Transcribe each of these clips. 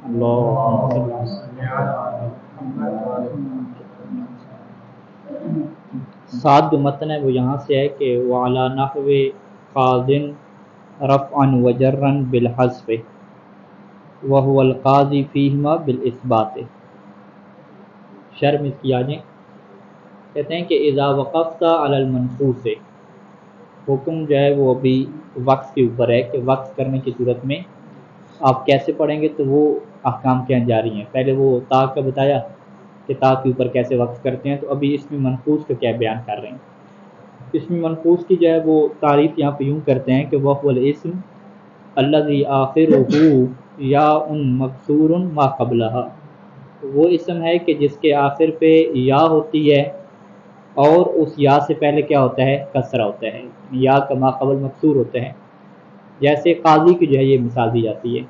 اللہ ساتھ جو متن ہے وہ یہاں سے ہے کہ وعلی نحو قاضٍ رفعا وجرا بالحذف وهو القاضی فیہما بالاثبات. شرح میں اس کی آجیں کہتے ہیں کہ اذا وقفت علی المنصوص، حکم جو ہے وہ ابھی وقف کے اوپر ہے کہ وقف کرنے کی صورت میں آپ کیسے پڑھیں گے، تو وہ احکام کیا جاری ہیں. پہلے وہ تا کا بتایا کہ تا کے اوپر کیسے وقف کرتے ہیں، تو ابھی اس میں منقوص کا کیا بیان کر رہے ہیں. اس میں منقوص کی جو ہے وہ تعریف یہاں پہ یوں کرتے ہیں کہ وهو الاسم الذي آخرہ یاء مکسور ما قبلها، وہ اسم ہے کہ جس کے آخر پہ یا ہوتی ہے اور اس یا سے پہلے کیا ہوتا ہے، کسرہ ہوتا ہے، یا کا ما قبل مکسور ہوتا ہے. جیسے قاضی کی جو ہے یہ مثال دی جاتی ہے،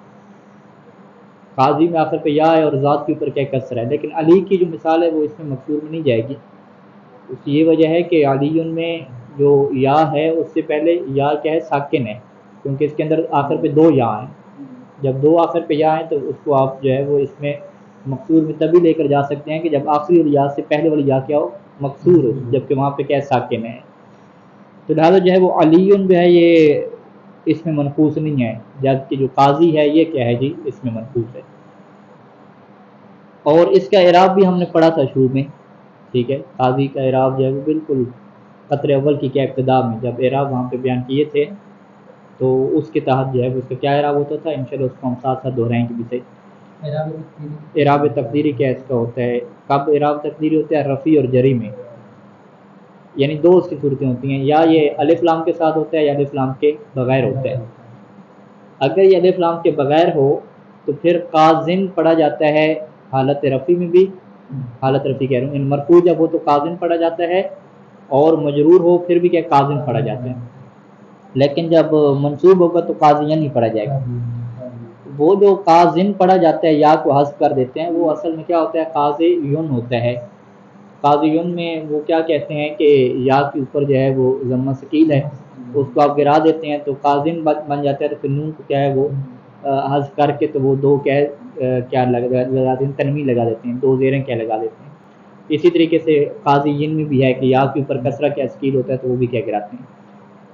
قاضی میں آخر پہ یا ہے اور ذات کے اوپر کیا کسرہ ہے، لیکن علی کی جو مثال ہے وہ اس میں مکسور میں نہیں جائے گی. اس کی یہ وجہ ہے کہ علی میں جو یا ہے اس سے پہلے یا کیا ہے، ساکن ہے، کیونکہ اس کے اندر آخر پہ دو یا ہیں. جب دو آخر پہ یا ہیں تو اس کو آپ جو ہے وہ اس میں مکسور میں تبھی لے کر جا سکتے ہیں کہ جب آخری والی یا سے پہلے والی یا کیا ہو، مکسور ہو، جبکہ وہاں پہ کیا ہے، ساکن ہے. تو لہٰذا جو ہے وہ علی جو ہے یہ اس میں منقوص نہیں ہے، جبکہ جو قاضی ہے یہ کیا ہے جی، اس میں منقوص ہے. اور اس کا اعراب بھی ہم نے پڑھا تھا شروع میں، ٹھیک ہے. قاضی کا اعراب جو ہے وہ بالکل قطر اول کی کیا ابتدا میں جب اعراب وہاں پہ بیان کیے تھے تو اس کے تحت جو ہے اس کا کیا اعراب ہوتا تھا، انشاءاللہ اس کو ہم ساتھ ساتھ دہرائیں گے بھی صحیح. اعراب تقدیری کیا اس کا ہوتا ہے، کب اعراب تقدیری ہوتا ہے، رفیع اور جری میں، یعنی دو اس کی صورتیں ہوتی ہیں، یا یہ الف لام کے ساتھ ہوتا ہے یا الف لام کے بغیر ہوتا ہے. اگر یہ الف لام کے بغیر ہو تو پھر قاضن پڑھا جاتا ہے حالت رفیع میں بھی، حالت رفیع کہہ رہا ہوں، ان مرفوع جب ہو تو قاضن پڑھا جاتا ہے، اور مجرور ہو پھر بھی کیا قاضن پڑھا جاتا ہے. لیکن جب منصوب ہوگا تو قاضین نہیں پڑھا جائے گا. وہ جو قاضن پڑھا جاتا ہے یا کو حذف کر دیتے ہیں، وہ اصل میں کیا ہوتا ہے، قاضیون ہوتا ہے. قاضیون میں وہ کیا کہتے ہیں کہ یا کے اوپر جو ہے وہ ضمہ ثقیل ہے، اس کو آپ گرا دیتے ہیں تو قاضن بن جاتا ہے، تو پھر نون کو کیا ہے وہ حذف کر کے تو وہ دو کیا لگا دیتے ہیں، تنوین لگا دیتے ہیں، دو زیریں کیا لگا دیتے ہیں. اسی طریقے سے قاضیین میں بھی ہے کہ یا کے اوپر کسرہ کیا ثقیل ہوتا ہے تو وہ بھی کیا گراتے ہیں.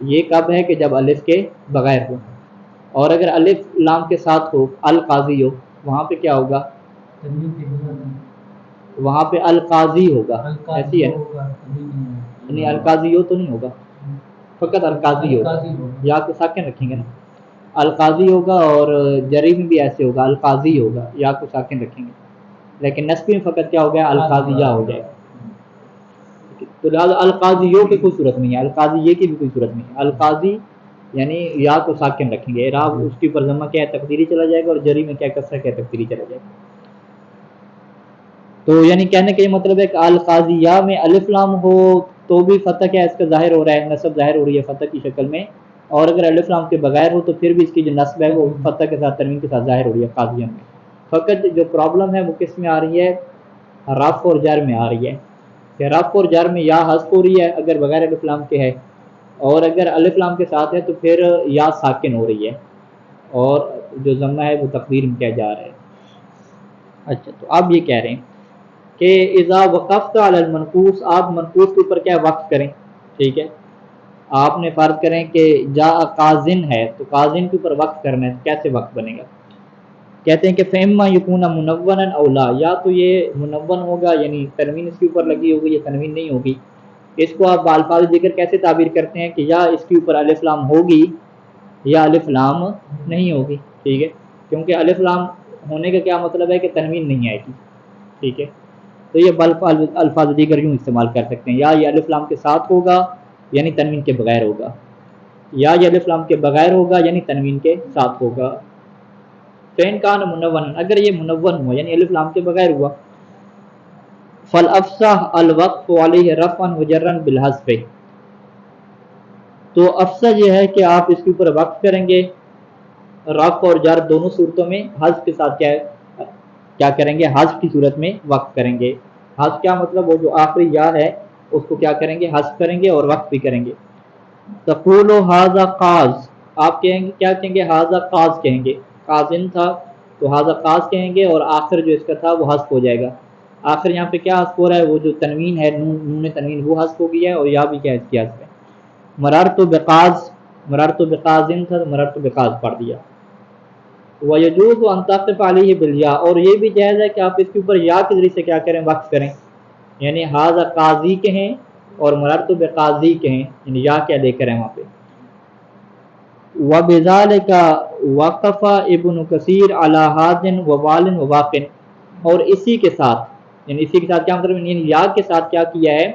یہ کب ہے کہ جب الف کے بغیر ہو، اور اگر الف لام کے ساتھ ہو، القاضی ہو، وہاں پہ کیا ہوگا، وہاں پہ القاضی ہوگا، ایسی ہے نہیں، القاضی ہو تو نہیں ہوگا، فقط القاضی ہوگا، یا کو ساکن رکھیں گے نا، القاضی ہوگا. اور جری میں بھی ایسے ہوگا، القاضی ہوگا، یا کو ساکن رکھیں گے. لیکن نسبی میں فقط کیا ہو گیا، القاضیہ ہو جائے. تو لہٰذا القاضیوں کی کوئی صورت نہیں ہے، القاضیہ کی بھی کوئی صورت نہیں ہے. القاضی یعنی یا کو ساکن رکھیں گے، اعراب اس کی پر ضمہ کیا ہے، تقدیری چلا جائے گا، اور جری میں کیا کسرہ کیا تقدیری چلا جائے گا. تو یعنی کہنے کا یہ مطلب ہے کہ القاضیہ میں الف لام ہو تو بھی فتح کیا اس کا ظاہر ہو رہا ہے، نصب ظاہر ہو رہی ہے فتح کی شکل میں، اور اگر الف لام کے بغیر ہو تو پھر بھی اس کی جو نصب ہے وہ فتح کے ساتھ تنوین کے ساتھ ظاہر ہو رہی ہے قاضیہ میں. فقط جو پرابلم ہے وہ کس میں آ رہی ہے، رفع اور جر میں آ رہی ہے، کہ رفع اور جر میں یا حذف ہو رہی ہے اگر بغیر الف لام کے ہے، اور اگر الف لام کے ساتھ ہے تو پھر یا ساکن ہو رہی ہے، اور جو ضمہ ہے وہ تقدیر میں کیا جا رہا ہے. اچھا، تو اب یہ کہہ رہے ہیں کہ اذا وقفت علی المنقوص، آپ منقوص کے اوپر کیا وقف کریں، ٹھیک ہے. آپ نے فرض کریں کہ جا قاضن ہے تو قاضن کے اوپر وقف کرنا ہے، تو کیسے وقف بنے گا. کہتے ہیں کہ فیما یکون منونا او لا، یا تو یہ منون ہوگا یعنی تنوین اس کے اوپر لگی ہوگی یا تنوین نہیں ہوگی. اس کو آپ بالفاظ ذکر کیسے تعبیر کرتے ہیں کہ یا اس کے اوپر الف لام ہوگی یا الف لام نہیں ہوگی، ٹھیک ہے. کیونکہ الف لام ہونے کا کیا مطلب ہے کہ تنوین نہیں آئے گی، ٹھیک ہے. تو یہ الفاظ دیگر یوں استعمال کر سکتے ہیں، یا یہ الف لام کے ساتھ ہوگا یعنی تنوین کے بغیر ہوگا، یا یہ الف لام کے بغیر ہوگا یعنی تنوین کے ساتھ ہوگا. فین کان منون، اگر یہ منون ہوا یعنی الف لام کے بغیر ہوا، فالافصح الوقف علیہ رفعا وجرا بالحذف، تو افصح یہ ہے کہ آپ اس کے اوپر وقف کریں گے رفع اور جر دونوں صورتوں میں، حذف کے ساتھ کیا کریں گے، حذف کی صورت میں وقف کریں گے. حذف کیا مطلب، وہ جو آخری یا ہے اس کو کیا کریں گے، حذف کریں گے اور وقف بھی کریں گے. تقول ھذا قاض، آپ کہیں گے کیا کہیں گے، ھذا قاض کہیں گے، قاضن تھا تو حاضر خاص کہیں گے، اور آخر جو اس کا تھا وہ حذف ہو جائے گا۔ آخر یہاں پہ کیا حذف ہو رہا ہے، وہ جو تنوین ہے، نون تنوین، وہ حذف ہو گیا ہے، اور یا بھی کیا اس کی حذف ہے۔ مررت بقاز، مررت بقازن تھا تو مررت بقاز پڑھ دیا۔ وَيَجُوزُ أَن تَقِفَ عَلَيْهِ بِالْيَاء، اور یہ بھی جائز ہے کہ آپ اس کے اوپر یا کے ذریعے سے کیا کریں، وقف کریں، یعنی حاضر قاضی کہیں اور مررت بقاضی کہیں، یعنی یا کیا لے کر ہیں وہاں پہ۔ وَبِذَلِكَ وَقَفَ ابن کثیر علی حاضن ووال وواقن، اور اسی کے ساتھ، یعنی اسی کے ساتھ کیا مطلب، یعنی یا کے ساتھ کیا کیا ہے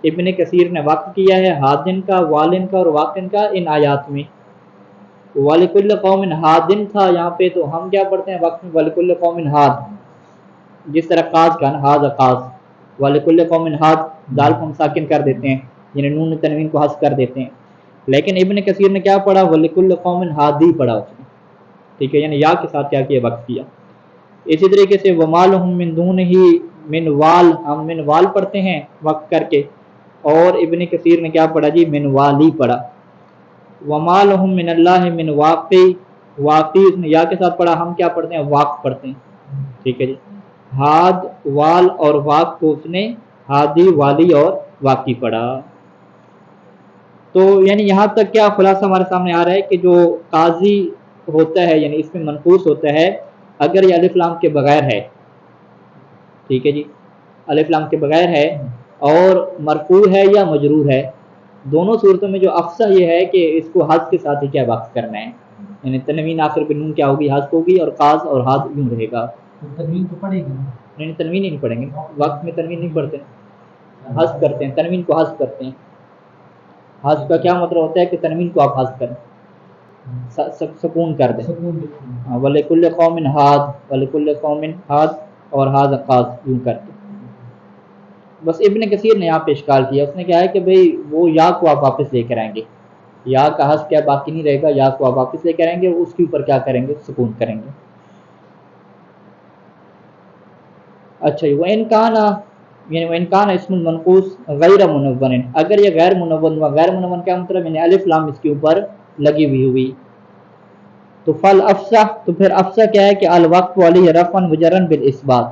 ابن کثیر نے، وقف کیا ہے حاضن کا، والن کا اور واقن کا ان آیات میں۔ وَلِكُلِّ قَوْمٍ حَادٍ تھا یہاں پہ، تو ہم کیا پڑھتے ہیں وقت میں وَلِكُلِّ قَوْمٍ حَاد، جس طرح قاز کا نا، حاض قاز، وَلِكُلِّ قَوْمٍ حَاد، دال کو ہم ساکن کر دیتے ہیں، یعنی نون تنوین کو حذف کر دیتے ہیں۔ لیکن ابن کثیر نے کیا پڑھا، وَلِكُلِّ قَوْمٍ حَادِی پڑھا اس نے، ٹھیک ہے، یعنی یا کے ساتھ کیا کیا، وقف کیا۔ اسی طریقے سے وَمَا لَهُم مِّن دُونِهِ مِّن وَال، ہم من وال پڑھتے ہیں وقف کر کے، اور ابن کثیر نے کیا پڑھا جی، من والی پڑھا۔ وَمَا لَهُم مِّنَ اللَّهِ مِّن واقع، واقعی اس نے یا کے ساتھ پڑھا، ہم کیا پڑھتے ہیں، واق پڑھتے ہیں، ٹھیک ہے جی۔ ہاد، وال اور واق کو اس نے ہادی، والی اور واقعی پڑھا۔ تو یعنی یہاں تک کیا خلاصہ ہمارے سامنے آ رہا ہے کہ جو قاضی ہوتا ہے، یعنی اس میں منقوص ہوتا ہے اگر یہ الف لام کے بغیر ہے، ٹھیک ہے جی، الف لام کے بغیر ہے، اور مرفوع ہے یا مجرور ہے، دونوں صورتوں میں جو افصح یہ ہے کہ اس کو حذف کے ساتھ ہی کیا وقف کرنا ہے، یعنی تنوین آخر پہ نون کیا ہوگی، حذف ہوگی، اور قاز اور حاض یوں رہے گا۔ تنوین تو پڑے گی، نہیں تنوین ہی نہیں پڑھیں گے، وقت میں تنوین نہیں پڑھتے، حذف کرتے ہیں، تنوین کو حذف کرتے ہیں۔ حذف کا کیا مطلب ہوتا ہے کہ تنوین کو آپ حذف کریں، سکون کر دیں۔ وَلِكُلِّ قَوْمٍ حَاد، وَلِكُلِّ قَوْمٍ حَاد اور حاض قاز یوں کرتے۔ بس ابن کثیر نے یہاں پہ اشکال کیا، اس نے کہا ہے کہ بھئی وہ یا کو آپ واپس لے کر آئیں گے، یا کا حذف کیا باقی نہیں رہے گا، یا کو آپ واپس لے کر آئیں گے، اس کے اوپر کیا کریں گے، سکون کریں گے۔ اچھا، وَإِنْ كَانَ، یعنی وَإِنْ كَانَ اسم المنقوص غیر منون، اگر یہ غیر منون ہوا، غیر منون کیا مطلب، یعنی الف لام اس کے اوپر لگی ہوئی، تو فل افصح، تو پھر افصح کیا ہے کہ الوقف علیہ رفعا وجرا بالاثبات،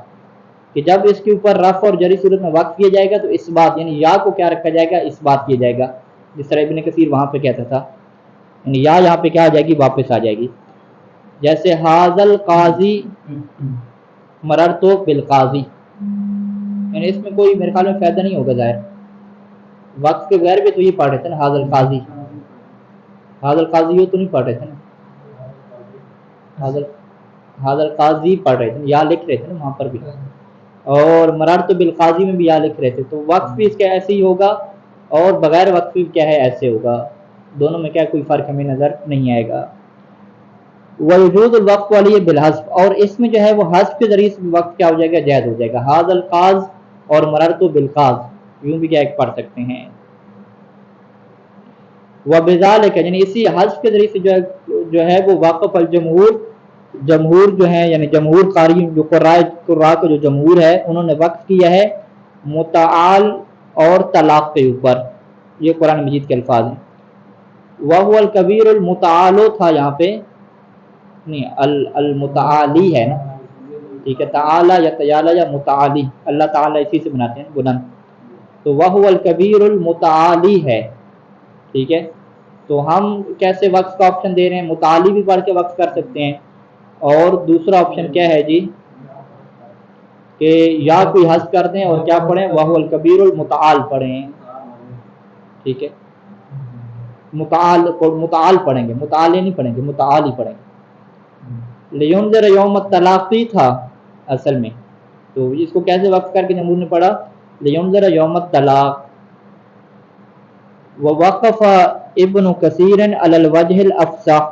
کہ جب اس کے اوپر رفع اور جری صورت میں وقف کیا جائے گا تو اثبات، یعنی یا کو کیا رکھا جائے گا، اثبات کیا جائے گا، جس طرح ابن کثیر وہاں پہ کہتا تھا، یعنی یا یہاں پہ کیا آ جائے گی، واپس آ جائے گی۔ جیسے حاضل قاضی مررتو بالقاضی، یعنی اس میں کوئی میرے خیال میں فائدہ نہیں ہوگا ظاہر، وقت کے بغیر بھی تو یہ پڑھ رہے تھے نا، حاضل قاضی، حاضل قاضی یہ تو نہیں پڑھ رہے تھے نا، حاضل قاضی پڑھ رہے تھے، یا لکھ رہے تھے نا وہاں پر بھی، اور مررت بالقاضی میں بھی یا لکھ رہے تھے، تو وقف بھی اس کا ایسے ہی ہوگا، اور بغیر وقف بھی کیا ہے، ایسے ہوگا، دونوں میں کیا کوئی فرق ہمیں نظر نہیں آئے گا۔ وجود الوقف علیہ بالحذف، اور اس میں جو ہے وہ حذف کے ذریعے سے وقت کیا ہو جائے گا، جائز ہو جائے گا، حاض القاض اور مررت بالقاض یوں بھی کیا ایک پڑھ سکتے ہیں۔ وبذالک، یعنی اسی حذف کے ذریعے سے جو ہے وہ واقف الجمہور، جمہور جو ہیں، یعنی جمہور قاری جو قراء کا جو جمہور ہے، انہوں نے وقف کیا ہے متعال اور طلاق کے اوپر، یہ قرآن مجید کے الفاظ ہیں۔ وَهُوَ الْكَبِيرُ الْمُتَعَالُ تھا یہاں پہ نہیں، المتعالی ہے نا، ٹھیک ہے، تعالی یا تعالی یا متعالی، اللہ تعالی اسی سے بناتے ہیں بلند، تو وَهُوَ الْكَبِيرُ الْمُتَعَالِی ہے، ٹھیک ہے، تو ہم کیسے وقف کا آپشن دے رہے ہیں، متعالی بھی پڑھ کے وقف کر سکتے ہیں، اور دوسرا آپشن کیا ہے جی کہ یا کوئی حذف کر دیں اور کیا پڑھیں، وَهُوَ الْكَبِيرُ الْمُتَعَال پڑھیں، ٹھیک ہے، متعال پڑھیں گے، متعالی نہیں پڑھیں گے، متعالی پڑھیں گے۔ لیونذر یوم الطلاقی تھا اصل میں، تو اس کو کیسے وقف کر کے جمہور نے پڑھا، لیونذر یوم الطلاق۔ ووقف ابن کثیر علی الوجہ الافصح،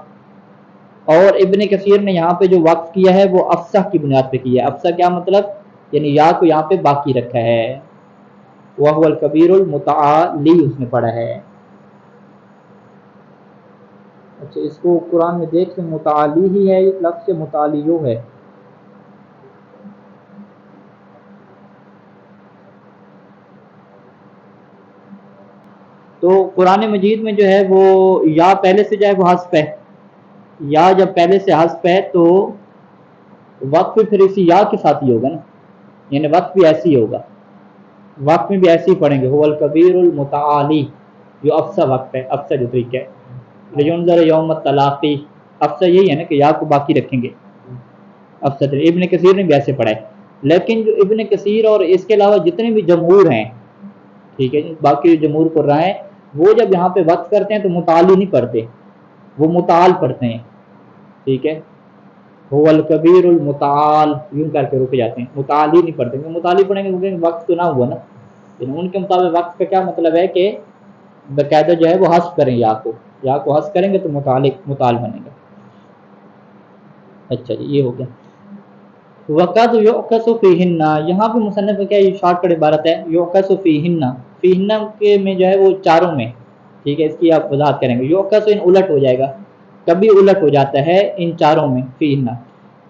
اور ابن کثیر نے یہاں پہ جو وقف کیا ہے وہ افصح کی بنیاد پہ کیا ہے۔ افصح کیا مطلب، یعنی یا کو یہاں پہ باقی رکھا ہے، وَهُوَ الْكَبِيرُ الْمُتَعَالِی اس نے پڑھا ہے۔ اچھا، اس کو قرآن میں دیکھ لیں، متعالی ہی ہے اس لفظ سے، متعالیو ہے۔ تو قرآن مجید میں جو ہے وہ یا پہلے سے جو ہے وہ حذف ہے، یا جب پہلے سے حذف ہے تو وقف پھر اسی یا کے ساتھ ہی ہوگا نا، یعنی وقف بھی ایسے ہی ہوگا، وقف میں بھی ایسے ہی پڑھیں گے هو الکبیر المتعالی، جو افصح وقف ہے، افصح جو طریقہ ہے، لینذر یوم التلاقی، افصح یہی ہے نا کہ یا کو باقی رکھیں گے، افصح ابن کثیر نے بھی ایسے پڑھا ہے۔ لیکن جو ابن کثیر اور اس کے علاوہ جتنے بھی جمہور ہیں، ٹھیک ہے جی، باقی جو جمہور قراء ہیں وہ جب یہاں پہ وقف کرتے ہیں تو متعالی نہیں پڑھتے، وہ متعال پڑھتے ہیں، ٹھیک ہے، هو الکبیر المتعال یوں کر کے رک جاتے ہیں، متعالی نہیں پڑھتے، کیونکہ متعالی پڑھیں گے کیونکہ وقت تو نہ ہوا نا، لیکن ان کے مطابق وقت کا کیا مطلب ہے کہ باقاعدہ جو ہے وہ حذف کریں یا کو حذف کریں گے تو متعال بنے گا۔ اچھا جی، یہ ہو گیا۔ وقت یعکس فیہن، یہاں پہ مصنف کا کیا یہ شارٹ کٹ عبارت ہے، یعکس فیہن، فیہن کے میں جو ہے وہ چاروں میں، ٹھیک ہے، اس کی آپ وضاحت کریں گے، یعکس ان الٹ ہو جائے گا، کبھی الٹ ہو جاتا ہے ان چاروں میں، فیہن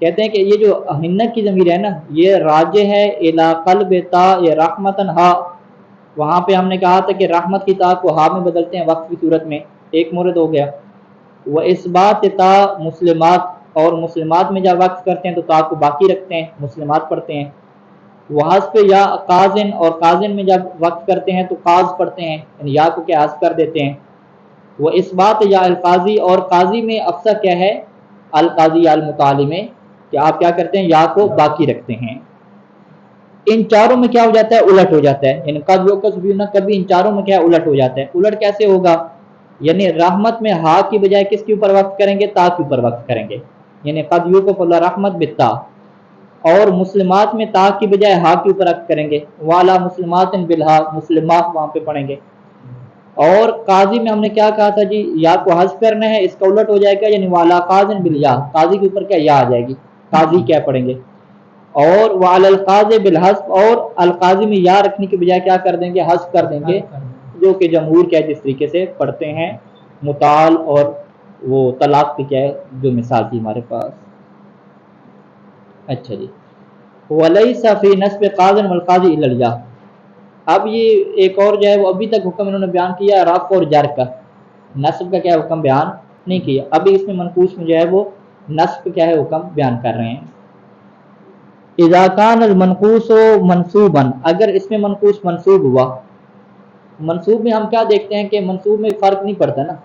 کہتے ہیں کہ یہ جو ہن کی ضمیر ہے نا یہ راجع ہے الی قلب تا یا رحمتن ہا، وہاں پہ ہم نے کہا تھا کہ رحمت کی تا کو ہا میں بدلتے ہیں وقت کی صورت میں، ایک مورد ہو گیا، وہ اثبات تا مسلمات، اور مسلمات میں جب وقف کرتے ہیں تو تا کو باقی رکھتے ہیں، مسلمات پڑھتے ہیں، وہ حذف یا قازن، اور قازن میں جب وقف کرتے ہیں تو قاز پڑھتے ہیں، یعنی یا کو کیا حذف کر دیتے ہیں، وہ اثبات یا القاضی، اور قاضی میں افصح کیا ہے، القاضی یا المتعالی میں کہ آپ کیا کرتے ہیں یا کو باقی رکھتے ہیں، ان چاروں میں کیا ہو جاتا ہے، الٹ ہو جاتا ہے، یعنی قد یوکس بھی نہ کبھی ان چاروں میں کیا الٹ ہو جاتا ہے، الٹ کیسے ہوگا، یعنی رحمت میں ہا کی بجائے کس کے اوپر وقف کریں گے، تا کے اوپر وقف کریں گے، یعنی قد یوکف اللہ رحمت بالتا، اور مسلمات میں تا کی بجائے ہا کے اوپر وقف کریں گے، والا مسلمات بالہا، مسلمات وہاں پہ پڑھیں گے، اور قاضی میں ہم نے کیا کہا تھا جی، یا کو حذف کرنا ہے، اس کا الٹ ہو جائے گا، یعنی والا قاضن بالیا، قاضی کے اوپر کیا یا آ جائے گی، قاضی کیا پڑھیں گے، اور وعلی القاضی بالحذف، اور القاضی میں یا رکھنے کی بجائے کیا کر دیں گے، حذف کر دیں گے، جو کہ جمہور کیا جس طریقے سے پڑھتے ہیں، متعال اور وہ طلاق کی کیا ہے جو مثال تھی ہمارے پاس۔ اچھا جی، ولیس فی نصب قاضن والقاضی الا الیا، اب یہ ایک اور جو ہے وہ ابھی تک حکم انہوں نے بیان کیا رفع اور جر کا، نصب کا کیا حکم بیان نہیں کیا، ابھی اس میں منقوص میں جو ہے وہ نصب کیا ہے حکم بیان کر رہے ہیں۔ اذا کان المنقوص منصوبا، اگر اس میں منقوص منصوب ہوا، منصوب میں ہم کیا دیکھتے ہیں کہ منصوب میں فرق نہیں پڑتا نا،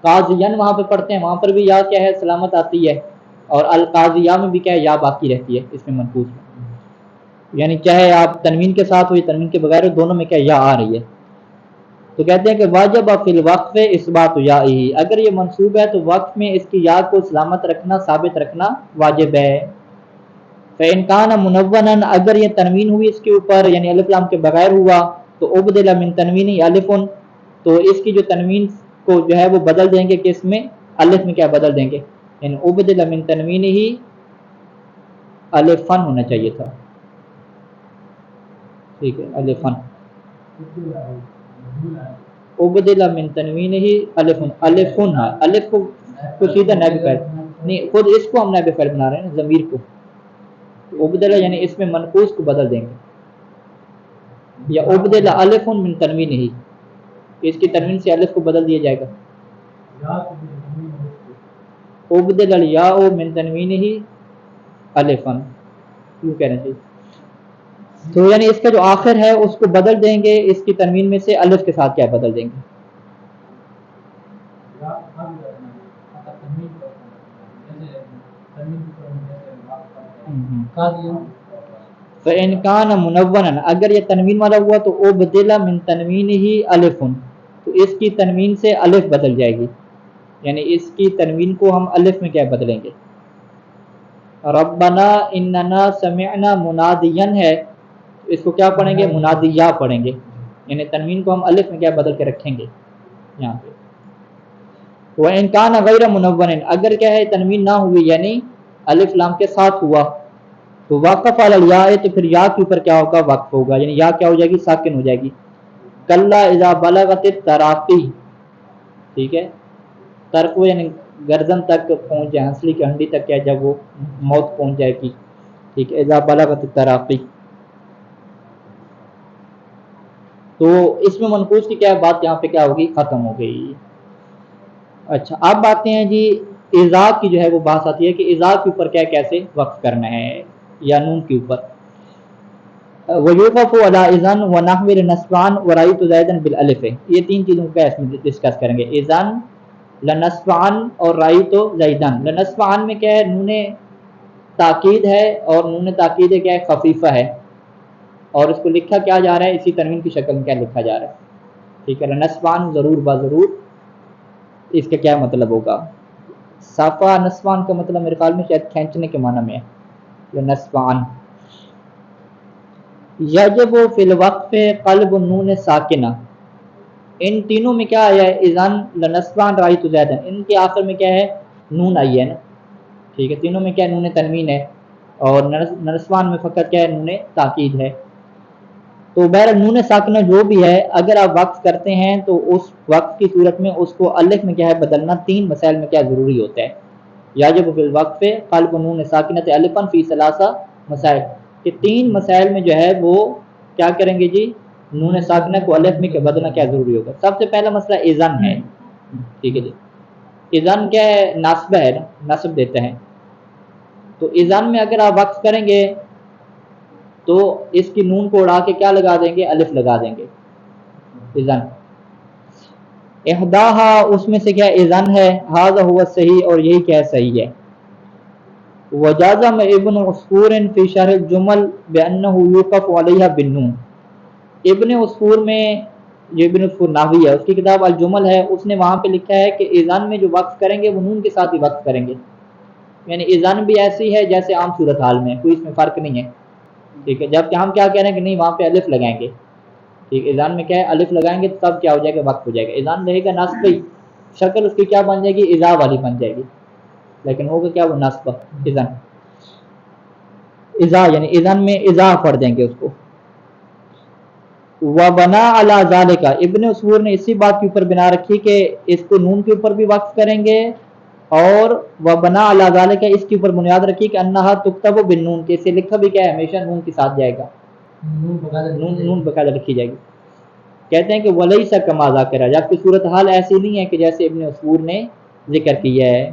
قاضین وہاں پہ پڑھتے ہیں، وہاں پر بھی یا کیا ہے سلامت آتی ہے، اور القاضیہ میں بھی کیا ہے یا باقی رہتی ہے اس میں منقوص میں، یعنی چاہے آپ تنوین کے ساتھ ہو یا تنوین کے بغیر ہو، دونوں میں کیا یا آ رہی ہے، تو کہتے ہیں کہ واجب فی الوقف اثبات یائی، اگر یہ منصوب ہے تو وقف میں اس کی یا کو سلامت رکھنا، ثابت رکھنا واجب ہے۔ فإن كان منونا، اگر یہ تنوین ہوئی اس کے اوپر، یعنی الف لام کے بغیر ہوا، تو ابدل من تنوین الف، تو اس کی جو تنوین کو جو ہے وہ بدل دیں گے کس میں، الف میں کیا بدل دیں گے، یعنی ابدل من تنوین ہی الفن ہونا چاہیے تھا، ٹھیک ہے، الفن، ابدل من تنوین ہی الفن، الفن ہے، الف کو سیدھا نائب فاعل نہیں، خود اس کو ہم نائب فاعل بنا رہے ہیں نا، ضمیر کو ابدل، یعنی اس میں منقوص کو بدل دیں گے، یا ابدل الف من تنوین ہی، اس کی تنوین سے الف کو بدل دیا جائے گا، ابدل الیاء من تنوین ہی الفن، کیوں کہنا چاہیے، تو یعنی اس کا جو آخر ہے اس کو بدل دیں گے، اس کی تنوین میں سے الف کے ساتھ کیا بدل دیں گے، فإن كان منونا، اگر یہ تنوین والا ہوا تو ابدل من تنوین ہی الف، تو اس کی تنوین سے الف بدل جائے گی، یعنی اس کی تنوین کو ہم الف میں کیا بدلیں گے، ربنا اننا سمعنا منادیا ہے، اس کو کیا پڑھیں گے، منادیہ پڑھیں گے، یعنی تنوین کو ہم الف میں کیا بدل کے رکھیں گے یہاں پہ۔ وإن كان غیر منون، اگر کیا ہے تنوین نہ ہوئی یعنی الف لام کے ساتھ ہوا، تو وقف علی الیاء، تو پھر یا کے اوپر کیا ہوگا، وقف ہوگا، یعنی یا کیا ہو جائے گی، ساکن ہو جائے گی، کلا اذا بلغت التراقی، ٹھیک ہے، ترقو یعنی گردن تک پہنچ جائے، ہنسلی کی ہنڈی تک کیا جب وہ موت پہنچ جائے گی، ٹھیک ہے، اذا بلغت التراقی، تو اس میں منقوص کی کیا بات یہاں پہ کیا ہوگی، ختم ہو گئی۔ اچھا اب آتے ہیں جی اذا کی جو ہے وہ بات آتی ہے کہ اذا کے اوپر کیا کیسے وقف کرنا ہے یا نون کے اوپر. ویوقف علی اذن ونحو لنسفان ورأیت زیدا بالالف. یہ تین چیزوں کا اس میں ڈسکس کریں گے. اذن، لنسفان اور رأیت زیدا. لنسفان میں کیا ہے؟ نون تاکید ہے، اور نون تاکید کیا ہے؟ خفیفہ ہے، اور اس کو لکھا کیا جا رہا ہے؟ اسی تنوین کی شکل میں کیا لکھا جا رہا ہے. ٹھیک ہے. لنسفان ضرور بضرور اس کا کیا مطلب ہوگا؟ صافہ نسفان کا مطلب میرے خیال میں شاید کھینچنے کے معنی میں ہے. نسفان. یجب فی الوقف قلب نون ساکنہ. ان تینوں میں کیا آیا ہے؟ اذن، لنسفان، رأیت زیدا. ان کے آخر میں کیا ہے؟ نون آئی ہے نا. ٹھیک ہے. تینوں میں کیا نون تنوین ہے، اور نسفان میں فقط کیا ہے؟ نون تاکید ہے. تو بہرحال نون ساکنہ جو بھی ہے، اگر آپ وقف کرتے ہیں تو اس وقف کی صورت میں اس کو الف میں کیا ہے؟ بدلنا. تین مسائل میں کیا ضروری ہوتا ہے؟ یجب فی الوقف قلب نون ساکنۃ الفا فی ثلاثہ مسائل. کہ تین مسائل میں جو ہے وہ کیا کریں گے جی؟ نون ساکنہ کو الف میں بدلنا کیا ضروری ہوگا؟ سب سے پہلا مسئلہ اذن ہے. ٹھیک ہے جی. اذن کیا ہے؟ ناصبہ ہے نا، نصب دیتا ہے. تو اذن میں اگر آپ وقف کریں گے تو اس کی نون کو اڑا کے کیا لگا دیں گے؟ الف لگا دیں گے. اذن احداہا، اس میں سے کیا اذن ہے. ھذا ہوا صحیح، اور یہی کیا صحیح ہے. وجازم ابن عصفور فی شرح الجمل بانہ یوقف علیہا بالنون. ابن عصفور میں، جو ابن عصفور ناوی ہے، اس کی کتاب الجمل ہے، اس نے وہاں پہ لکھا ہے کہ اذان میں جو وقف کریں گے وہ نون کے ساتھ ہی وقف کریں گے. یعنی اذان بھی ایسی ہے جیسے عام صورتحال میں، کوئی اس میں فرق نہیں ہے. ٹھیک ہے. جبکہ ہم کیا کہہ رہے ہیں کہ نہیں، وہاں پہ الف لگائیں گے. ٹھیک. اذان میں کیا ہے؟ الف لگائیں گے تو تب کیا ہو جائے گا؟ وقف ہو جائے گا. اذان رہے گا نصب، شکل اس کی کیا بن جائے گی؟ اذا والی بن جائے گی، لیکن ہوگا کیا؟ وہ نصب. اذان اذا یعنی اذان میں اذا پڑھ دیں گے اس کو. وَبَنَا عَلَى ذَلِكَ، ابن عصفور نے اسی بات کے اوپر بنا رکھی کہ اس کو نون کے اوپر بھی وقف کریں گے، اور وَبَنَا عَلَى ذَلِكَ اس کے اوپر بنیاد رکھی کہ انہا تکتب بالنون، کہ اسے لکھا بھی کیا ہے؟ ہمیشہ نون کے ساتھ جائے گا. نون بقاعدہ لکھی جائے گی. کہتے ہیں کہ وَلَيْسَ كَمَا ذَكَرَ، جبکہ صورتحال ایسی نہیں ہے کہ جیسے ابن عصفور نے ذکر کیا ہے.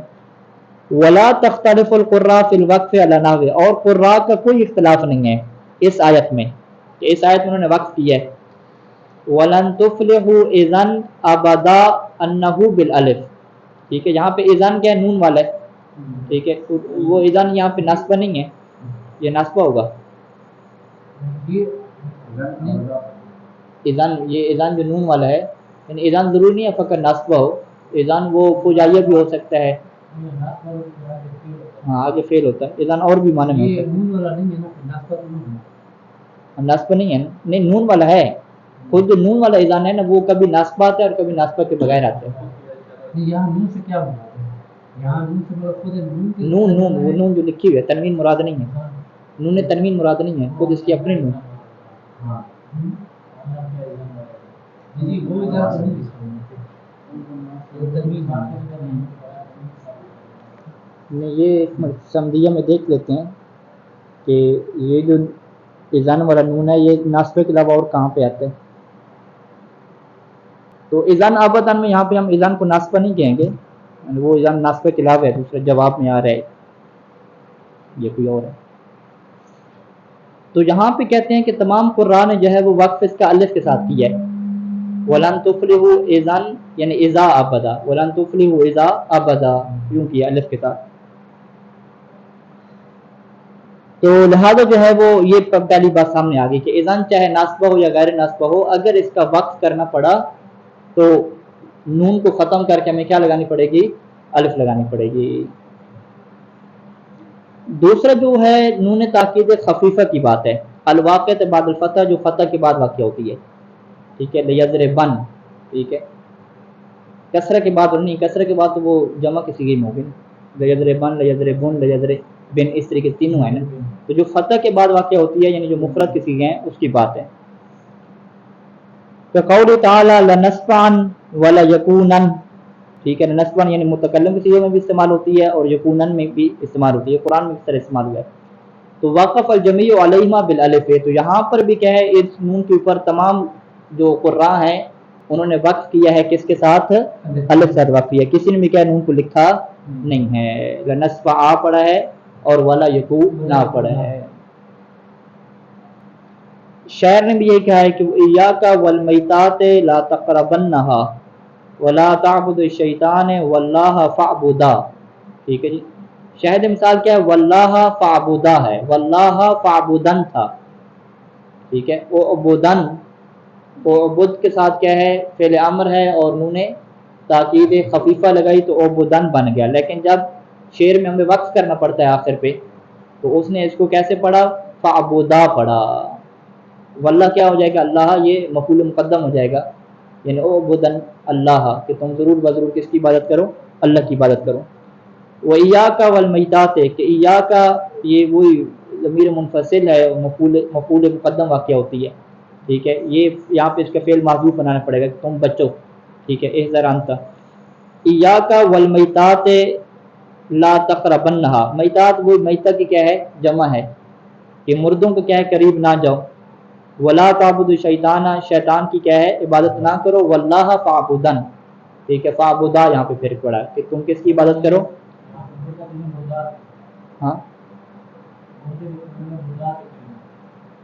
وَلَا تَخْتَلِفُ الْقُرَّاءُ فِي الْوَقْفِ عَلَى نَحْوِهِ، اور قراء کا کوئی اختلاف نہیں ہے اس آیت میں، کہ اس آیت میں انہوں نے وقف کیا ہے. وَلَن تُفْلِحُوا إِذًا أَبَدًا أَنَّهُ بِالْأَلِف. ٹھیک ہے. یہاں پہ اذن کیا ہے؟ نون والا ہے. ٹھیک ہے. وہ اذن یہاں پہ نصبہ نہیں ہے، یہ نصبہ ہوگا. اذن، یہ اذن جو نون والا ہے، یعنی اذن ضروری نہیں ہے فقط نصبہ ہو. اذن وہ فجائیہ بھی ہو سکتا ہے. ہاں، آگے فیل ہوتا ہے. اذن اور بھی معنی میں ہوتا ہے. نصبہ نہیں ہے، نہیں نون والا ہے. خود جو نون والا اذان ہے نا، وہ کبھی نصبہ آتا ہے اور کبھی نصبہ کے بغیر آتا ہے. نون وہ نون جو لکھی ہوئی ہے، تنوین مراد نہیں ہے. نون تنوین مراد نہیں ہے، خود اس کی اپنی نون. یہ سمدیہ میں دیکھ لیتے ہیں کہ یہ جو اذان والا نون ہے یہ نصبہ کے علاوہ اور کہاں پہ آتا ہے. تو اذان آبادان میں یہاں پہ ہم اذان کو نصبہ نہیں کہیں گے، وہ اذان نصبہ کے علاوہ ہے، دوسرے جواب میں آ رہا ہے، یہ کوئی اور ہے. تو یہاں پہ کہتے ہیں کہ تمام قراء نے جو ہے وہ وقف اس کا الف کے ساتھ کیا ہے. وَلَن تُفْلِحُوا اذًا یعنی اذا ابدا، وَلَن تُفْلِحُوا اذا ابدا، یوں کیا الف کے ساتھ. تو لہذا جو ہے وہ یہ پہلی بات سامنے آ گئی کہ اذان چاہے ناصبہ ہو یا غیر ناصبہ ہو، اگر اس کا وقف کرنا پڑا تو نون کو ختم کر کے ہمیں کیا لگانی پڑے گی؟ الف لگانی پڑے گی. دوسرا جو ہے نون تاکید خفیفہ کی بات ہے. الواقع بعد الفتح، جو فتح کے بعد واقع ہوتی ہے. ٹھیک ہے. لیضربن، ٹھیک ہے. کسرہ کے بعد نہیں، کسرہ کے بعد تو وہ جمع کی صیغہ میں ہوگی. لیضربن، لیضربن، لیضربن، اس طریقے تینوں ہیں نا. تو جو فتح کے بعد واقع ہوتی ہے، یعنی جو مفرد کی صیغہ ہیں، اس کی بات ہے. قول تعالی لنسفعن ولیکونن، ٹھیک ہے. نسفعن یعنی متکلم کی صیغہ میں بھی استعمال ہوتی ہے اور یکونن میں بھی استعمال ہوتی ہے. قرآن میں اس طرح استعمال ہوا ہے. تو وقف الجمیع علیہما بالالف، تو یہاں پر بھی کیا ہے؟ اس نون کے اوپر تمام جو قراء ہیں انہوں نے وقف کیا ہے کس کے ساتھ؟ الف ساتھ وقف کیا. کسی نے بھی کیا نون کو لکھا نہیں ہے، نصب آ پڑا ہے اور ولا یکو نہ پڑا ہے۔ شاعر نے بھی یہ کہا ہے کہ ایاک والمیتات لا تقربنہا ولا تعبد الشیطان واللہ فاعبدا، ٹھیک ہے جی۔ شاہد مثال کیا ہے؟ واللہ فاعبدا ہے، واللہ فاعبدن تھا، ٹھیک ہے۔ اعبدن، اعبد کے ساتھ کیا ہے؟ فعل امر ہے اور انہوں نے تاکید خفیفہ لگائی تو اعبدن بن گیا، لیکن جب شعر میں ہمیں وقف کرنا پڑتا ہے آخر پہ تو اس نے اس کو کیسے پڑھا؟ فاعبدا پڑھا۔ واللہ کیا ہو جائے گا؟ اللہ، یہ مفعول مقدم ہو جائے گا، یعنی اعبدن اللہ، کہ تم ضرور بضرور کس کی عبادت کرو؟ اللہ کی عبادت کرو۔ وَإِيَّاكَ وَالْمَيْتَاتِ، کہ ایاک یہ وہی ضمیر منفصل ہے، مفعول مقدم واقع ہوتی ہے، ٹھیک ہے۔ یہ یہاں پہ اس کا فعل محذوف بنانا پڑے گا کہ تم بچو، ٹھیک ہے۔ احذر انت ایاک والمیتات لا تقربنہا، میتات وہ میتہ کی کیا ہے؟ جمع ہے، کہ مردوں کو کیا ہے؟ قریب نہ جاؤ۔ ولا تعبد الشیطان، شیطان کی کیا ہے؟ عبادت نہ کرو۔ واللہ فاعبدن، ٹھیک ہے۔ فاعبدا یہاں پہ پھر پڑا کہ تم کس کی عبادت کرو؟ ہاں،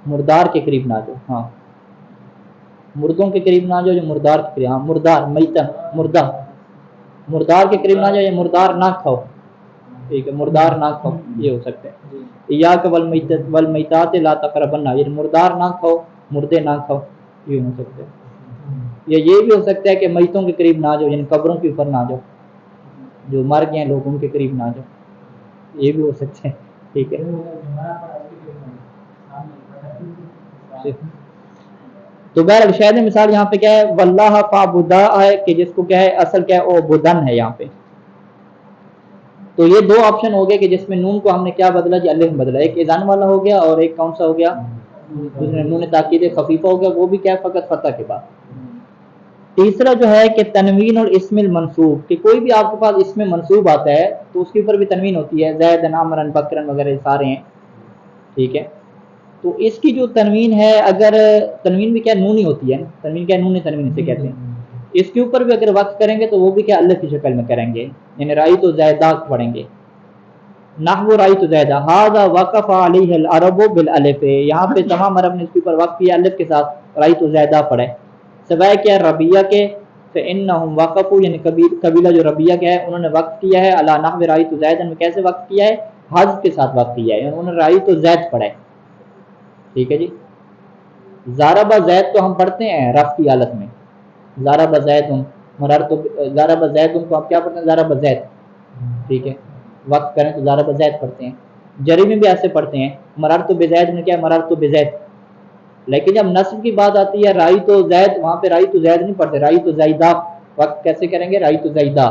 مردار کے قریب نہ جاؤ، ہاں، مردوں کے قریب نہ جاؤ، جو مردار کے قریب، ہاں، مردار، میتہ، مردہ، مردار کے قریب نہ جاؤ، یہ مردار نہ کھاؤ، ٹھیک ہے، مردار نہ کھاؤ، یہ ہو سکتا ہے۔ ایاک والمیتات لا تقربنہا، یہ مردار نہ کھاؤ، مردے نہ کھاؤ، یہ ہو سکتا ہے۔ یا یہ بھی ہو سکتا ہے کہ میتوں کے قریب نہ جاؤ، یعنی قبروں کے اوپر نہ جاؤ، جو مر گئے ہیں لوگ ان کے قریب نہ جاؤ، یہ بھی ہو سکتے ہیں، ٹھیک ہے۔ تو بہرحال شاہد مثال یہاں پہ کیا ہے؟ واللہ فاعبدا ہے، کہ جس کو کیا ہے؟ اصل کیا ہے؟ اعبدن ہے یہاں پہ۔ تو یہ دو آپشن ہو گئے کہ جس میں نون کو ہم نے کیا بدلا؟ جی الف بدلا، ایک اذان والا ہو گیا اور ایک کون سا ہو گیا؟ جس میں نون تاکید خفیفہ ہو گیا، وہ بھی کیا ہے؟ فقط فتح کے بعد۔ تیسرا جو ہے کہ تنوین اور اسم المنصوب، کہ کوئی بھی آپ کے پاس اسم منصوب آتا ہے تو اس کے اوپر بھی تنوین ہوتی ہے، زیدن، عمرن، بکرن وغیرہ سارے ہیں، ٹھیک ہے۔ تو اس کی جو تنوین ہے، اگر تنوین بھی کیا نونی ہوتی ہے، تنوین کیا نون تنوین سے کہتے ہیں، اس کے اوپر بھی اگر وقت کریں گے تو وہ بھی کیا الف کی شکل میں کریں گے، یعنی رأیت زیدہ پڑھیں گے، نحو رأیت زیدہ ھذا وقف علیہ العرب بالالف، یہاں پہ تمام عرب نے اس کے اوپر وقف کیا الف کے ساتھ، رأیت زیدہ پڑھے، سوائے کیا ربیہ کے، فإنہم وقفوا، یعنی قبیلہ جو ربیہ کا ہے انہوں نے وقف کیا ہے، علی نحو رأیت زیدہ میں کیسے وقف کیا ہے؟ حذف کے ساتھ وقف کیا ہے، یعنی انہوں نے رأیت زید پڑھا ہے، ٹھیک ہے جی۔ ضرب زید تو ہم پڑھتے ہیں رفع کی حالت میں، ضرب زید، مررت، ضرب زید کو آپ کیا پڑھتے ہیں؟ ضرب زید، ٹھیک ہے۔ وقت کریں تو ضرب زید پڑھتے ہیں، جری میں بھی ایسے پڑھتے ہیں، مررت بزید میں کیا؟ مررت بزید۔ لیکن جب نصب کی بات آتی ہے رائی تو زید، وہاں پہ رائی تو زید نہیں پڑھتے، رائی تو زیدہ، وقت کیسے کریں گے؟ رائی تو زیدہ۔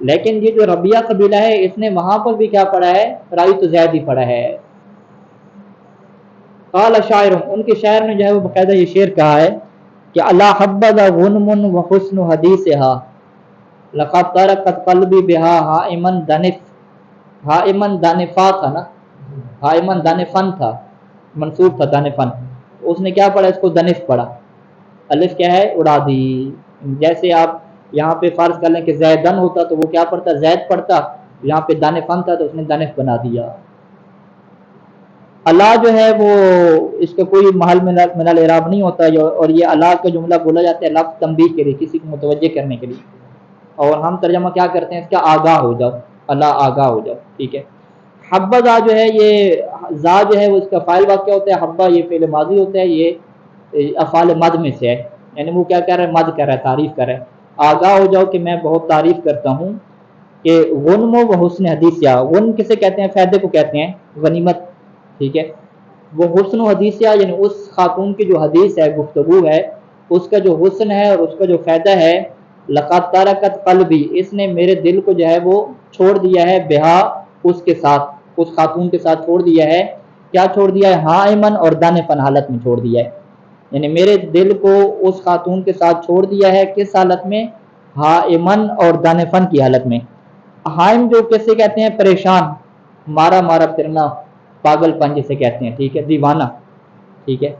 لیکن یہ جو ربیہ قبیلہ ہے اس نے وہاں پر بھی کیا پڑھا ہے؟ رائی تو زید ہی پڑھا ہے۔ قال شاعر، ان کے شاعر نے جو ہے وہ باقاعدہ یہ شعر کہا ہے کہ اللہ حبذا غنم وحسن حدیثها لقد تركت قلبی بها حائما دنف، حائما دانفا تھا نا، حائما دانفن تھا، منصوب تھا دانفن، اس نے کیا پڑھا؟ اس کو دنف پڑھا، الف کیا ہے؟ اڑا دی۔ جیسے آپ یہاں پہ فرض کر لیں کہ زیدن ہوتا تو وہ کیا پڑھتا؟ زید پڑھتا، یہاں پہ دانفن تھا تو اس نے دنف بنا دیا۔ اللہ جو ہے وہ اس کا کوئی محل من الاعراب نہیں ہوتا، اور یہ اللہ کا جملہ بولا جاتا ہے لفظ تنبیہ کے لیے، کسی کو متوجہ کرنے کے لیے، اور ہم ترجمہ کیا کرتے ہیں اس کا؟ آگاہ ہو جاؤ، اللہ آگاہ ہو جاؤ، ٹھیک ہے۔ حبذا جو ہے یہ ذا جو ہے وہ اس کا فاعل واقع ہوتا ہے، حبہ یہ فعل ماضی ہوتا ہے، یہ افعال مد میں سے ہے، یعنی وہ کیا کر رہا ہے؟ مد کر رہا ہے، تعریف کر رہا ہے، آگاہ ہو جاؤ کہ میں بہت تعریف کرتا ہوں کہ غنم و حسن حدیثیہ، غنم کسے کہتے ہیں؟ فائدے کو کہتے ہیں، غنیمت، ٹھیک ہے۔ وہ حسن و حدیثیہ یعنی اس خاتون کی جو حدیث ہے، گفتگو ہے، اس کا جو حسن ہے اور اس کا جو فائدہ ہے، لقد ترکت قلبی، اس نے میرے دل کو جو ہے وہ چھوڑ دیا ہے، بہا، اس کے ساتھ، اس خاتون کے ساتھ چھوڑ دیا ہے، کیا چھوڑ دیا ہے؟ حائمن اور دانفن حالت میں چھوڑ دیا ہے، یعنی میرے دل کو اس خاتون کے ساتھ چھوڑ دیا ہے، کس حالت میں؟ حائمن اور دانفن کی حالت میں۔ حائم جو کیسے کہتے ہیں؟ پریشان، مارا مارا پھرنا، پاگل پن جسے کہتے ہیں، ٹھیک ہے، دیوانہ، ٹھیک ہے۔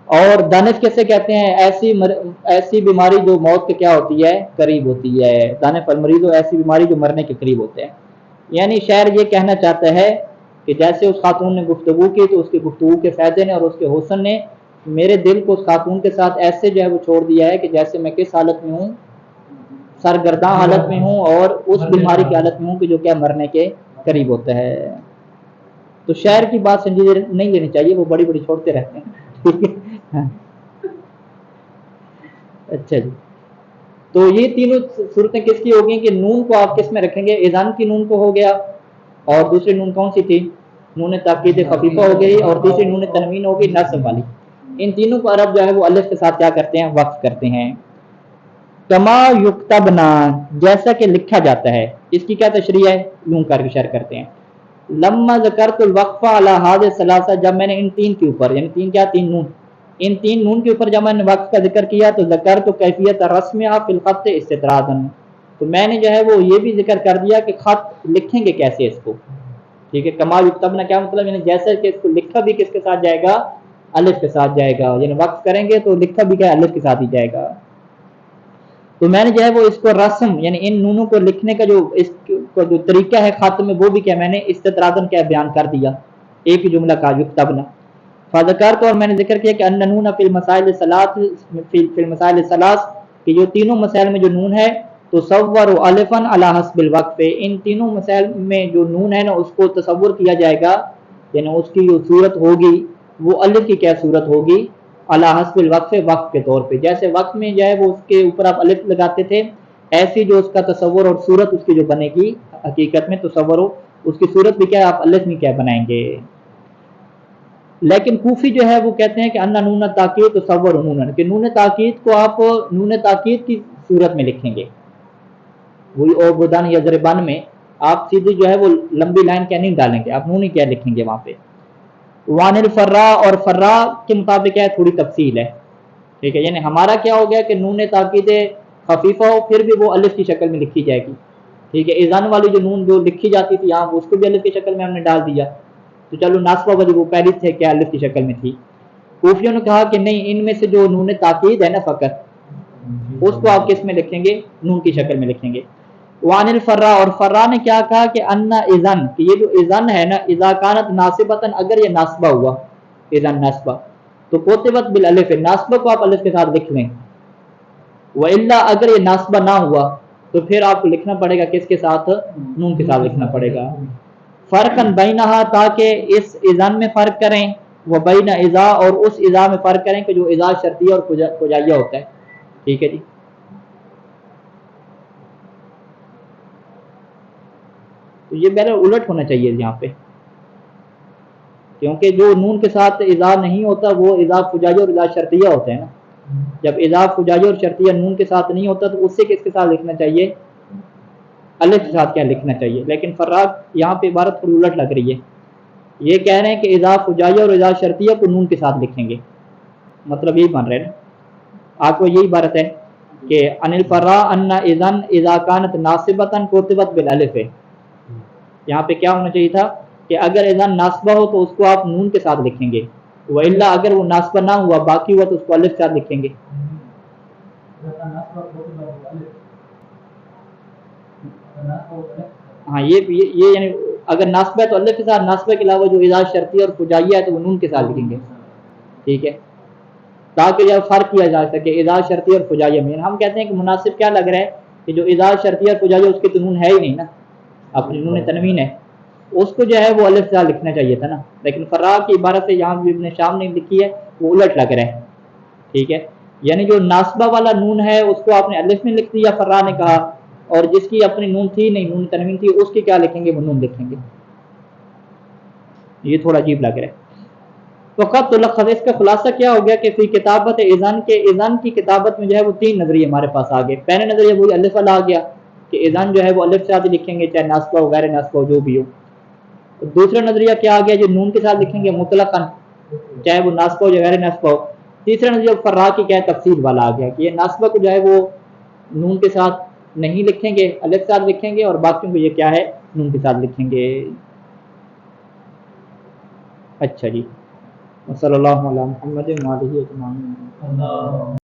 اور دانش کیسے کہتے ہیں؟ ایسی بیماری جو موت کے کیا ہوتی ہے؟ قریب ہوتی ہے. دانش المریض ایسی بیماری جو مرنے کے قریب ہوتے ہیں. یعنی شاعر یہ کہنا چاہتا ہے کہ جیسے اس خاتون نے گفتگو کی تو اس کی گفتگو کے فائدے نے اور اس کے حسن نے میرے دل کو اس خاتون کے ساتھ ایسے جو ہے وہ چھوڑ دیا ہے کہ جیسے میں کس حالت میں ہوں؟ سرگرداں حالت میں ہوں اور اس بیماری کی حالت میں ہوں کہ جو کیا مرنے کے قریب ہوتا ہے. تو شاعر کی بات سنجیدہ نہیں لینی چاہیے، وہ بڑی بڑی چھوڑتے رہتے ہیں. ٹھیک ہے. ہاں. اچھا جی. تو یہ تینوں صورتیں کس کی ہوگی کہ نون کو آپ کس میں رکھیں گے؟ اذان کی نون کو ہو گیا، اور دوسری نون کون سی تھی؟ نون تاکید خفیفہ ہو گئی، اور تیسری نون تنوین ہو گئی نصب والی. ان تینوں کو عرب جو ہے وہ الف کے ساتھ کیا کرتے ہیں؟ وقف کرتے ہیں. کما یکتبنا، جیسا کہ لکھا جاتا ہے. اس کی کیا تشریح ہے؟ یوں کر کے شرح کرتے ہیں. لما ذکرت الوقف علی هذه الثلاثه، جب میں نے ان تین کے اوپر، یعنی تین کیا؟ تین نون، ان تین نون کے اوپر جب میں نے وقف کا ذکر کیا تو ذکرت کیفیت رسمها فی الخط استطرادا، تو میں نے جو ہے وہ یہ بھی ذکر کر دیا کہ خط لکھیں گے کیسے اس کو. ٹھیک ہے. کما یکتبنا کیا مطلب؟ یعنی جیسے کہ اس کو لکھا بھی کس کے ساتھ جائے گا؟ الف کے ساتھ جائے گا. یعنی وقف کریں گے تو لکھا بھی کیا؟ الف کے ساتھ ہی جائے گا. تو میں نے جو ہے وہ اس کو رسم، یعنی ان نونوں کو لکھنے کا جو اس کو جو طریقہ ہے خط میں، وہ بھی کیا میں نے استطرادن کیا بیان کر دیا، ایک ہی جملہ کا یکتبنا. فذکرت، اور میں نے ذکر کیا کہ ان نون فی المسائل الثلاث، فی المسائل الثلاث، کہ جو تینوں مسائل میں جو نون ہے تصور الفا علی حسب الوقف، ان تینوں مسائل میں جو نون ہے نا اس کو تصور کیا جائے گا، یعنی اس کی جو صورت ہوگی وہ الف کی کیا صورت ہوگی؟ علی حسب الوقف، وقف کے طور پہ. جیسے وقف میں جو ہے وہ اس کے اوپر آپ الف لگاتے تھے، ایسی جو اس کا تصور اور صورت اس کی جو بنے گی حقیقت میں تصور ہو، اس کی صورت بھی کیا آپ الف میں کیا بنائیں گے. لیکن کوفی جو ہے وہ کہتے ہیں کہ ان نون تاکید تصور نون، کہ نون تاکید کو آپ نون تاکید کی صورت میں لکھیں گے. وہی اور بدان یا ضربان میں آپ سیدھی جو ہے وہ لمبی لائن کیا نہیں ڈالیں گے، آپ نون کیا لکھیں گے وہاں پہ. وان الفرا، اور فرا کے مطابق کیا ہے؟ تھوڑی تفصیل ہے. ٹھیک ہے. یعنی ہمارا کیا ہو گیا کہ نون تاکید خفیفہ ہو پھر بھی وہ الف کی شکل میں لکھی جائے گی. ٹھیک ہے. اذان والی جو نون جو لکھی جاتی تھی یہاں اس کو بھی الف کی شکل میں ہم نے ڈال دیا. تو چلو ناصبہ والی وہ پہلی تھے کیا الف کی شکل میں تھی. کوفیوں نے کہا کہ نہیں، ان میں سے جو نون تاکید ہے نا فقط، اس کو آپ کس میں لکھیں گے؟ نون کی شکل میں لکھیں گے. وان الفرا، اور فرا نے کیا کہا کہ ان اذن، کہ یہ جو اذن ہے نا اذا کانت ناصبتن، اگر یہ ناصبہ ہوا، اذن ناصبہ، تو کوتبت بالالف، ناصبہ کو آپ الف کے ساتھ لکھ لیں. والا، اگر یہ ناصبہ نہ ہوا تو پھر آپ کو لکھنا پڑے گا کس کے ساتھ؟ نون کے ساتھ لکھنا پڑے گا. فرقاً بینہا، تاکہ اس اذن میں فرق کریں، وہ بین اذا، اور اس اذا میں فرق کریں کہ جو اذا شرطیہ اور فجائیہ ہوتا ہے. ٹھیک ہے جی. تو یہ پہلے الٹ ہونا چاہیے یہاں پہ، کیونکہ جو نون کے ساتھ اذا نہیں ہوتا وہ اذا فجائیہ اور اذا شرطیہ ہوتا ہے نا. جب اذا فجائیہ اور شرطیہ نون کے ساتھ نہیں ہوتا تو اس سے کس کے ساتھ لکھنا چاہیے؟ الف کے ساتھ کیا لکھنا چاہیے. لیکن فراق یہاں پہ عبارت تھوڑی الٹ لگ رہی ہے. یہ کہہ رہے ہیں کہ اذا فجائیہ اور اذا شرطیہ کو نون کے ساتھ لکھیں گے، مطلب یہی بن رہے ہیں. آپ کو یہی عبارت ہے کہ ان الفرا ان اذن اذا کانت ناصبۃ کوتبت بالالف ہے. یہاں پہ کیا ہونا چاہیے تھا کہ اگر اذن ناصبہ ہو تو اس کو آپ نون کے ساتھ لکھیں گے، والا اگر وہ ناصبہ نہ ہوا باقی ہوا تو اس کو الف کے ساتھ لکھیں گے. ہاں یہ یعنی اگر ناصبہ ہے تو الف کے ساتھ، ناصبہ کے علاوہ جو اذا شرطیہ اور فجائیہ ہے تو وہ نون کے ساتھ لکھیں گے. ٹھیک ہے. تاکہ جب فرق کیا جا سکے اذا شرطیہ اور فجائیہ میں. ہم کہتے ہیں کہ مناسب کیا لگ رہا ہے کہ جو اذا شرطیہ اور فجائیہ اس کی تو نون ہے ہی نہیں نا، اپنی نون تنوین ہے، اس کو جو ہے وہ الف سے لکھنا چاہیے تھا نا. لیکن فرا کی عبارت سے یہاں بھی ابن شام نے لکھی ہے وہ الٹ لگ رہا ہے. ٹھیک ہے. یعنی جو ناصبہ والا نون ہے اس کو آپ نے الف میں لکھ دیا فرا نے کہا، اور جس کی اپنی نون تھی نہیں، نون تنوین تھی، اس کی کیا لکھیں گے؟ وہ نون لکھیں گے. یہ تھوڑا عجیب لگ رہا ہے. وقت تلخص، اس کا خلاصہ کیا ہو گیا کہ فی کتابت اذان، کے اذان کی کتابت میں جو ہے وہ تین نظریے ہمارے پاس آ گئے. پہلے نظریہ وہی الف والا آ گیا کہ اذان جو ہے وہ الف سے آدھی لکھیں گے چاہے ناصبہ ہو غیر ناصبہ ہو جو بھی ہو. دوسرا نظریہ کیا آ گیا؟ جو نون کے ساتھ لکھیں گے مطلقاً چاہے وہ ناصبہ ہو یا غیر ناصبہ ہو. تیسرا نظریہ فرا کی کیا ہے؟ تفصیل والا آ گیا کہ یہ ناصبہ کو جو ہے وہ نون کے ساتھ نہیں لکھیں گے، الف کے ساتھ لکھیں گے، اور باقیوں کو یہ کیا ہے؟ نون کے ساتھ لکھیں گے. اچھا جی. صلی اللہ علیہ محمد و آلہ اجمعین۔